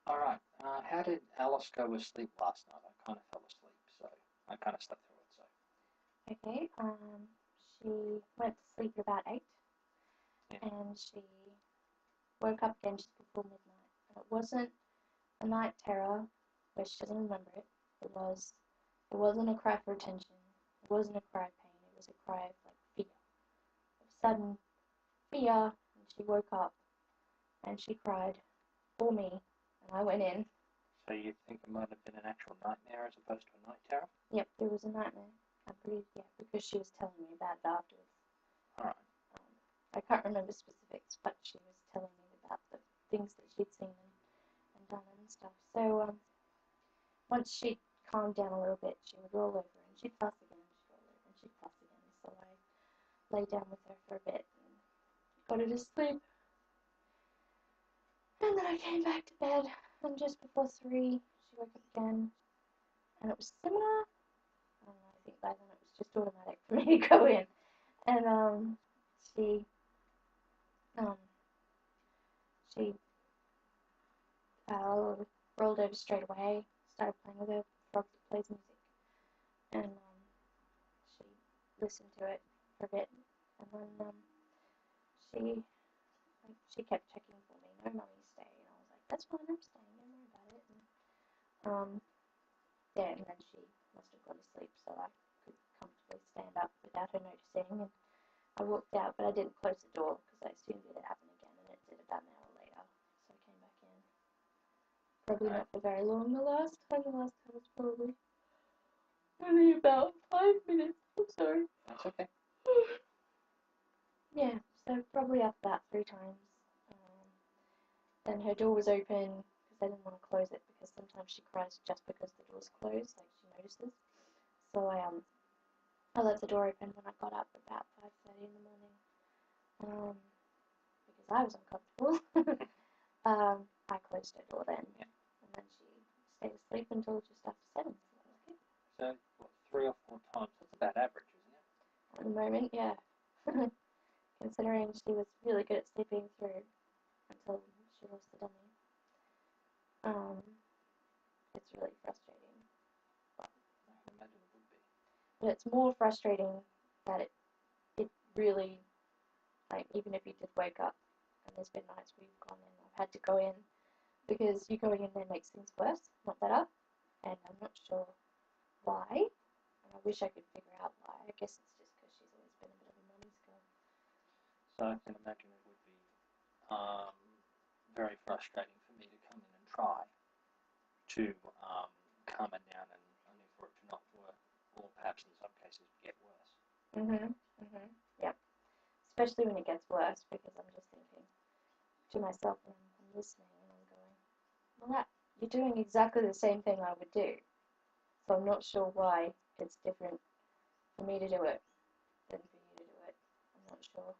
Alright, how did Alice go with sleep last night? I kind of fell asleep, so I kind of slept through it, so. Okay, she went to sleep at about 8, Yeah. and she woke up again just before midnight. And it wasn't a night terror, where she doesn't remember it. It wasn't a cry for attention. It wasn't a cry of pain. It was a cry of like fear, of sudden fear. And she woke up, and she cried for me, and I went in. So you think it might have been an actual nightmare as opposed to a night terror? Yep, it was a nightmare. I believe, yeah, because she was telling me about it afterwards. Alright. I can't remember specifics, but she was telling me about the things that she'd seen and done and stuff. So once she calmed down a little bit, she would roll over and she'd fuss again, and she'd roll over and she'd fuss again. So I lay down with her for a bit and got her to sleep. And then I came back to bed, and just before 3, she woke up again, and it was similar. I don't know, I think by then it was just automatic for me to go in. And she she rolled over straight away, started playing with her frog that plays music, and she listened to it for a bit, and then she kept checking for me. No, mummy, stay. And I was like, that's fine, I'm staying. Don't worry about it. And yeah, and then she must have gone to sleep, so I could comfortably stand up without her noticing. And I walked out, but I didn't close the door because I assumed it would happen again, and it did about an hour later. So I came back in. Probably not for very long. The last time was probably only about 5 minutes. I'm sorry. That's okay. Yeah, so probably up about 3 times. Then her door was open because I didn't want to close it because sometimes she cries just because the door's closed, like she notices. So I left the door open when I got up about 5:30 in the morning. Because I was uncomfortable. I closed her door then. Yeah. And then she stayed asleep until just after 7. So, what, 3 or 4 times? That's about average, isn't it? At the moment, yeah. Considering she was really good at sleeping through until she lost the dummy. It's really frustrating. I imagine it would be. But it's more frustrating that it really, like, even if you did wake up, and there's been nights where you've gone in, I've had to go in, because you going in there makes things worse, not better, and I'm not sure why, and I wish I could figure out why. I guess it's just because she's always been a bit of a mummy's girl. So I can imagine it would be very frustrating for me to come in and try to calm it down, and only for it to not work, or perhaps in some cases get worse. Yep. Especially when it gets worse, because I'm just thinking to myself, and I'm listening, and I'm going, well, you're doing exactly the same thing I would do. So I'm not sure why it's different for me to do it than for you to do it. I'm not sure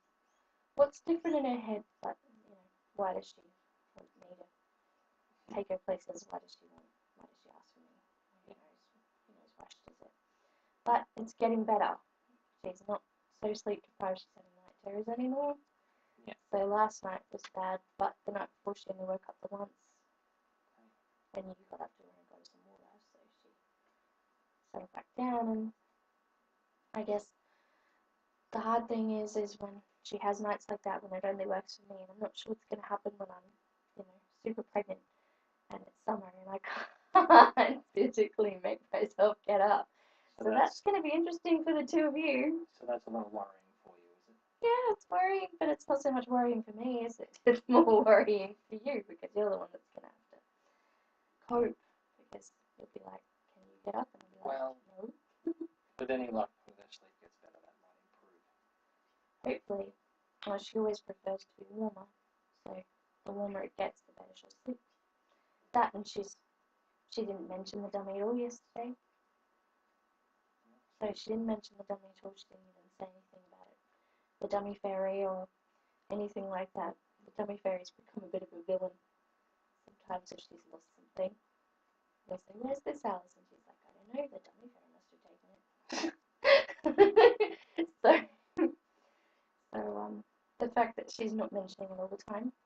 what's different in her head, but why does she want me to take her places? Why does she ask for me? Who knows why she does it. But it's getting better. She's not so sleep deprived she's having night terrors anymore. Yeah. So last night was bad, but the night before she only woke up the once. And you got up to her and got her some water, so she settled back down. And I guess the hard thing is when she has nights like that, when it only works for me, and I'm not sure what's going to happen when I'm, super pregnant and it's summer and I can't physically make myself get up. So that's going to be interesting for the two of you. So that's a little worrying for you, is it? Yeah, it's worrying, but it's not so much worrying for me, is it? It's more worrying for you, because you're the one that's going to have to cope, because you'll be like, can you get up? And I'll be like, Well, no. with any luck, when her sleep gets better, that might improve. Hopefully. Well, she always prefers to be warmer, so the warmer it gets, the better she'll sleep. That, and she didn't mention the dummy at all yesterday. So she didn't mention the dummy at all. She didn't even say anything about it. The dummy fairy or anything like that. The dummy fairy's become a bit of a villain. Sometimes if she's lost something, they say, where's this Alice? And she's like, I don't know, the dummy fairy must have taken it. so the fact that she's not mentioning it all the time